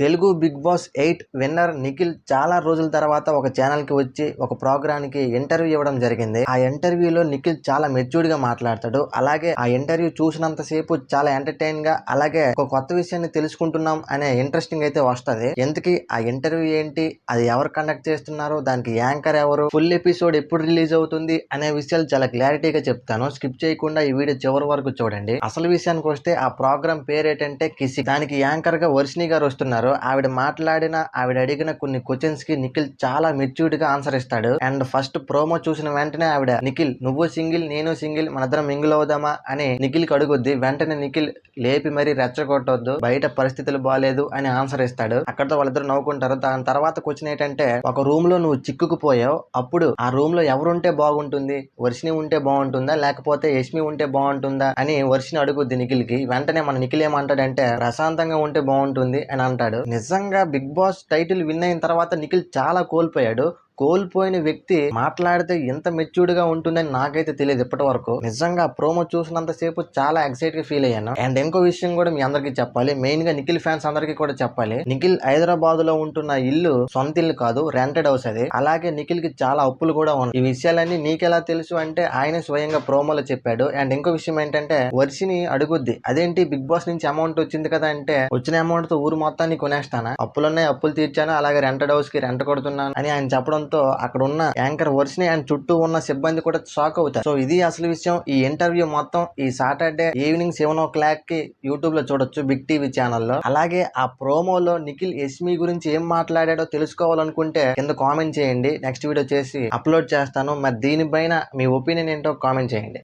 Telugu Bigg Boss 8 winner Nikhil చాలా రోజుల తర్వాత ఒక ఛానల్ కి వచ్చి ఒక ప్రోగ్రామ్ కి ఇంటర్వ్యూ ఇవ్వడం జరిగింది. ఆ ఇంటర్వ్యూలో నిఖిల్ చాలా మెచ్యూర్డ్ గా మాట్లాడతాడు. అలాగే ఆ ఇంటర్వ్యూ చూసినంత సేపు చాలా ఎంటర్టైన్ గా, అలాగే ఒక కొత్త విషయాన్ని తెలుసుకుంటున్నాం అనే ఇంట్రెస్టింగ్ అయితే వస్తది. ఎందుకు ఆ ఇంటర్వ్యూ ఏంటి, అది ఎవరు కండక్ట్ చేస్తున్నారు, దానికి యాంకర్ ఎవరు, ఫుల్ ఎపిసోడ్ ఎప్పుడు రిలీజ్ అవుతుంది అనే విషయాలు చాలా క్లారిటీగా చెప్తాను. స్కిప్ చేయకుండా ఈ వీడియో చివరి వరకు చూడండి. అసలు విషయానికి వస్తే ఆ ప్రోగ్రామ్ పేరు ఏంటంటే కిసి. దానికి యాంకర్ గా వర్షిని గారు వస్తున్నారు. ఆవిడ అడిగిన కొన్ని క్వశ్చన్స్ కి నిఖిల్ చాలా మెచ్యూర్డ్ గా ఆన్సర్ ఇస్తాడు. అండ్ ఫస్ట్ ప్రోమో చూసిన వెంటనే ఆవిడ, నిఖిల్ నువ్వు సింగిల్ నేను సింగిల్, మనిద్దరం మింగిల్ అవుదామా అని నిఖిల్ కి అడుగుద్ది. వెంటనే నిఖిల్ లేపి మరీ రెచ్చగొట్టొద్దు, బయట పరిస్థితులు బాగాలేదు అని ఆన్సర్ ఇస్తాడు. అక్కడతో వాళ్ళిద్దరు నవ్వుకుంటారు. దాని తర్వాత క్వశ్చన్ ఏంటంటే, ఒక రూమ్ లో నువ్వు చిక్కుకుపోయావు, అప్పుడు ఆ రూమ్ లో ఎవరుంటే బాగుంటుంది, వర్షిని ఉంటే బాగుంటుందా లేకపోతే యష్మి ఉంటే బాగుంటుందా అని వర్షిని అడుగుద్ది నిఖిల్ కి. వెంటనే మన నిఖిల్ ఏమంటాడంటే, ప్రశాంతంగా ఉంటే బాగుంటుంది అని అంటాడు. నిజంగా బిగ్ బాస్ టైటిల్ విన్ అయిన తర్వాత నిఖిల్ చాలా కోల్పోయాడు. కోల్పోయిన వ్యక్తి మాట్లాడితే ఎంత మెచ్యూర్డ్ గా ఉంటుందని నాకైతే తెలియదు ఇప్పటి వరకు. నిజంగా ప్రోమో చూసినంత సేపు చాలా ఎక్సైట్ గా ఫీల్ అయ్యాను. అండ్ ఇంకో విషయం కూడా మీ అందరికీ చెప్పాలి, మెయిన్ గా నిఖిల్ ఫ్యాన్స్ అందరికీ కూడా చెప్పాలి. నిఖిల్ హైదరాబాద్ లో ఉంటున్న ఇల్లు సొంత ఇల్లు కాదు, రెంటెడ్ హౌస్ అది. అలాగే నిఖిల్ కి చాలా అప్పులు కూడా ఉన్నాయి. ఈ విషయాలన్నీ నీకెలా తెలుసు అంటే ఆయన స్వయంగా ప్రోమోలో చెప్పాడు. అండ్ ఇంకో విషయం ఏంటంటే, వర్షిని అడుగుద్ది, అదేంటి బిగ్ బాస్ నుంచి అమౌంట్ వచ్చింది కదా అంటే, వచ్చిన అమౌంట్ తో ఊరు మొత్తాన్ని కొనేస్తానా, అప్పులున్నాయి అప్పులు తీర్చాను, అలాగే రెంటెడ్ హౌస్ కి రెంట్ కొడుతున్నాను అని ఆయన చెప్పడంతో అక్కడ ఉన్న యాంకర్ వర్షిని అండ్ చుట్టూ ఉన్న సిబ్బంది కూడా షాక్ అవుతారు. సో ఇది అసలు విషయం. ఈ ఇంటర్వ్యూ మొత్తం ఈ సాటర్డే ఈవినింగ్ 7 o'clock కి యూట్యూబ్ లో చూడొచ్చు, బిగ్ టీవీ ఛానల్లో. అలాగే ఆ ప్రోమోలో నిఖిల్ యష్మి గురించి ఏం మాట్లాడాడో తెలుసుకోవాలనుకుంటే కింద కామెంట్ చేయండి. నెక్స్ట్ వీడియో చేసి అప్లోడ్ చేస్తాను. మరి దీనిపైన మీ ఒపీనియన్ ఏంటో కామెంట్ చేయండి.